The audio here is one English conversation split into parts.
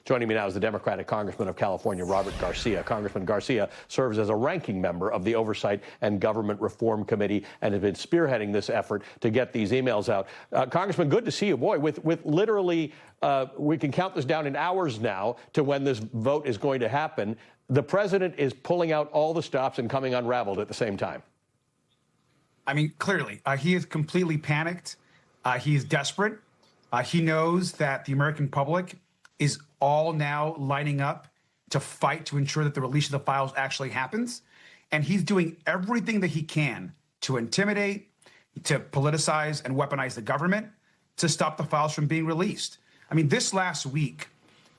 Joining me now is the Democratic Congressman of California, Robert Garcia. Congressman Garcia serves as a ranking member of the Oversight and Government Reform Committee and has been spearheading this effort to get these emails out. Congressman, good to see you. Boy, with literally, we can count this down in hours now to when this vote is going to happen. The president is pulling out all the stops and coming unraveled at the same time. I mean, clearly, he is completely panicked. He is desperate. He knows that the American public is all now lining up to fight to ensure that the release of the files actually happens. And he's doing everything that he can to intimidate, to politicize and weaponize the government to stop the files from being released. I mean, this last week,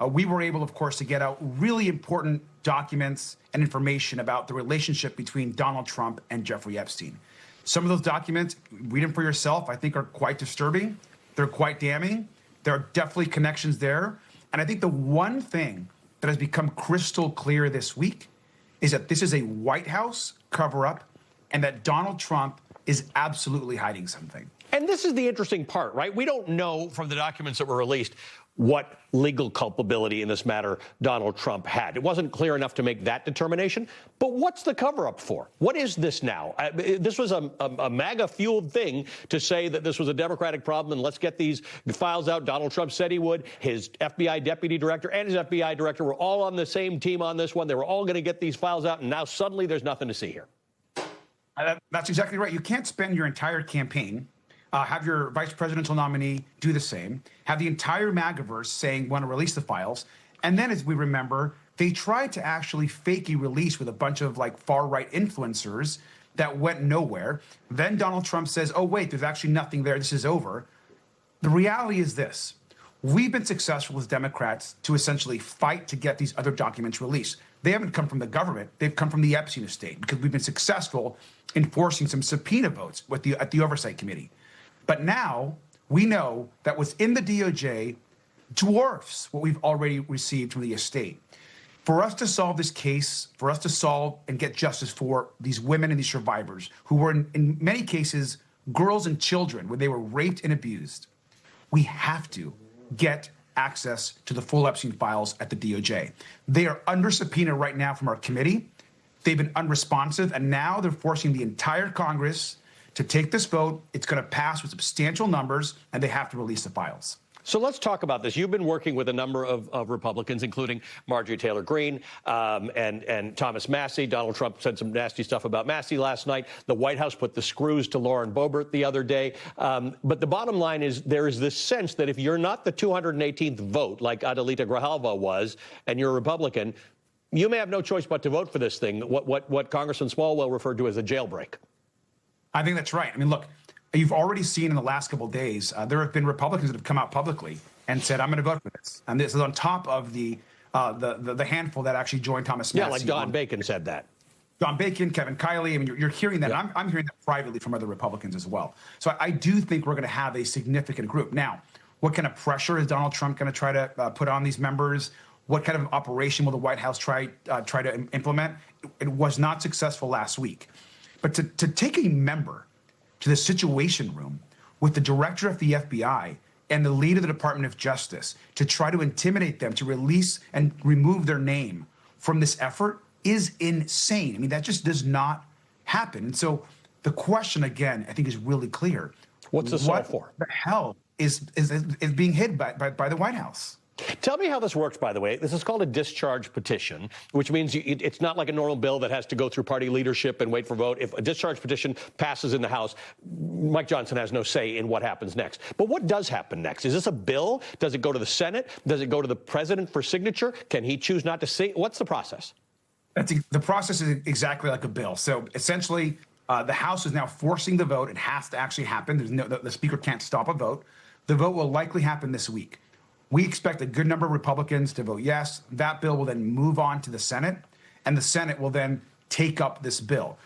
we were able, of course, to get out really important documents and information about the relationship between Donald Trump and Jeffrey Epstein. Some of those documents, read them for yourself, I think are quite disturbing. They're quite damning. There are definitely connections there. And I think the one thing that has become crystal clear this week is that this is a White House cover-up and that Donald Trump is absolutely hiding something. And this is the interesting part, right? We don't know from the documents that were released what legal culpability in this matter Donald Trump had. It wasn't clear enough to make that determination. But what's the cover-up for? What is this now? This was a MAGA-fueled thing to say that this was a Democratic problem and let's get these files out. Donald Trump said he would. His FBI deputy director and his FBI director were all on the same team on this one. They were all going to get these files out, and now suddenly there's nothing to see here. That's exactly right. You can't spend your entire campaign have your vice presidential nominee do the same, have the entire MAGAverse saying want to release the files, and then, as we remember, they tried to actually fake a release with a bunch of like far-right influencers that went nowhere. Then Donald Trump says, oh, wait, there's actually nothing there. This is over. The reality is this. We've been successful as Democrats to essentially fight to get these other documents released. They haven't come from the government. They've come from the Epstein estate because we've been successful in forcing some subpoena votes at the Oversight Committee. But now we know that what's in the DOJ dwarfs what we've already received from the estate. For us to solve this case, for us to solve and get justice for these women and these survivors who were in many cases girls and children when they were raped and abused, we have to get access to the full Epstein files at the DOJ. They are under subpoena right now from our committee. They've been unresponsive, and now they're forcing the entire Congress to take this vote. It's going to pass with substantial numbers, and they have to release the files. So let's talk about this. You've been working with a number of Republicans, including Marjorie Taylor Greene and Thomas Massie. Donald Trump said some nasty stuff about Massie last night. The White House put the screws to Lauren Boebert the other day. But the bottom line is there is this sense that if you're not the 218th vote, like Adelita Grijalva was, and you're a Republican, you may have no choice but to vote for this thing, what Congressman Smallwell referred to as a jailbreak. I think that's right. I mean, look, you've already seen in the last couple of days, there have been Republicans that have come out publicly and said, I'm going to vote for this. And this is on top of the handful that actually joined Thomas Massie. Yeah, like Don Bacon said that. John Bacon, Kevin Kiley. I mean, you're hearing that. Yeah. I'm hearing that privately from other Republicans as well. So I do think we're going to have a significant group. Now, what kind of pressure is Donald Trump going to try to put on these members? What kind of operation will the White House try to implement? It was not successful last week. But to take a member to the Situation Room with the director of the FBI and the lead of the Department of Justice to try to intimidate them to release and remove their name from this effort is insane. I mean, that just does not happen. And so the question, again, I think is really clear. What's this all for? What the hell is being hid by the White House? Tell me how this works, by the way. This is called a discharge petition, which means it's not like a normal bill that has to go through party leadership and wait for vote. If a discharge petition passes in the House, Mike Johnson has no say in what happens next. But what does happen next? Is this a bill? Does it go to the Senate? Does it go to the president for signature? Can he choose not to say? What's the process? The process is exactly like a bill. So essentially, the House is now forcing the vote. It has to actually happen. The Speaker can't stop a vote. The vote will likely happen this week. We expect a good number of Republicans to vote yes. That bill will then move on to the Senate, and the Senate will then take up this bill.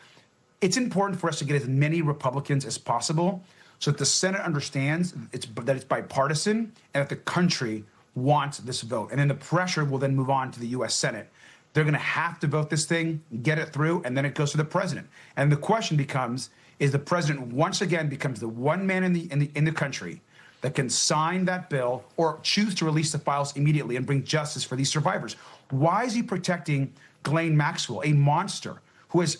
It's important for us to get as many Republicans as possible so that the Senate understands that it's bipartisan and that the country wants this vote. And then the pressure will then move on to the U.S. Senate. They're going to have to vote this thing, get it through, and then it goes to the president. And the question becomes, is the president once again becomes the one man in the country that can sign that bill or choose to release the files immediately and bring justice for these survivors. Why is he protecting Ghislaine Maxwell, a monster who has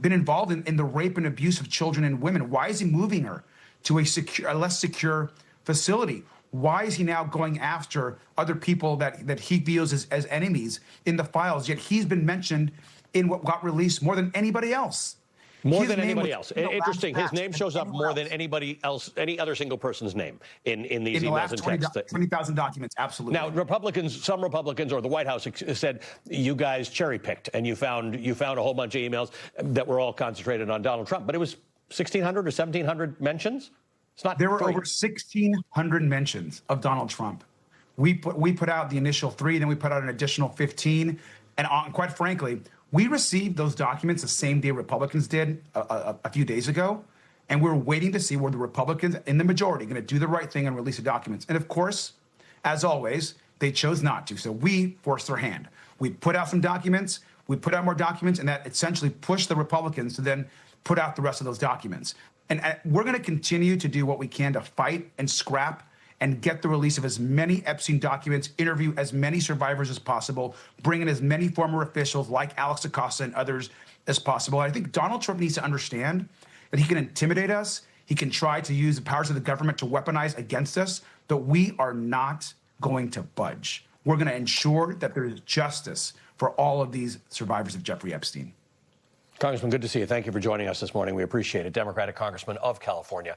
been involved in the rape and abuse of children and women? Why is he moving her to a less secure facility? Why is he now going after other people that he views as enemies in the files? Yet he's been mentioned in what got released more than anybody else. More than anybody else. Interesting. His name shows up more than anybody else, any other single person's name in these emails and texts. 20,000 documents, absolutely. Now, some Republicans or the White House said you guys cherry-picked and you found a whole bunch of emails that were all concentrated on Donald Trump. But it was 1,600 or 1,700 mentions? It's not There were free. over 1,600 mentions of Donald Trump. We put out the initial 3, then we put out an additional 15. And quite frankly, we received those documents the same day Republicans did a few days ago, and we're waiting to see where the Republicans, in the majority, are going to do the right thing and release the documents. And of course, as always, they chose not to. So we forced their hand. We put out some documents, we put out more documents, and that essentially pushed the Republicans to then put out the rest of those documents. And we're going to continue to do what we can to fight and scrap and get the release of as many Epstein documents, interview as many survivors as possible, bring in as many former officials like Alex Acosta and others as possible. I think Donald Trump needs to understand that he can intimidate us. He can try to use the powers of the government to weaponize against us, but we are not going to budge. We're going to ensure that there is justice for all of these survivors of Jeffrey Epstein. Congressman, good to see you. Thank you for joining us this morning. We appreciate it. Democratic Congressman of California.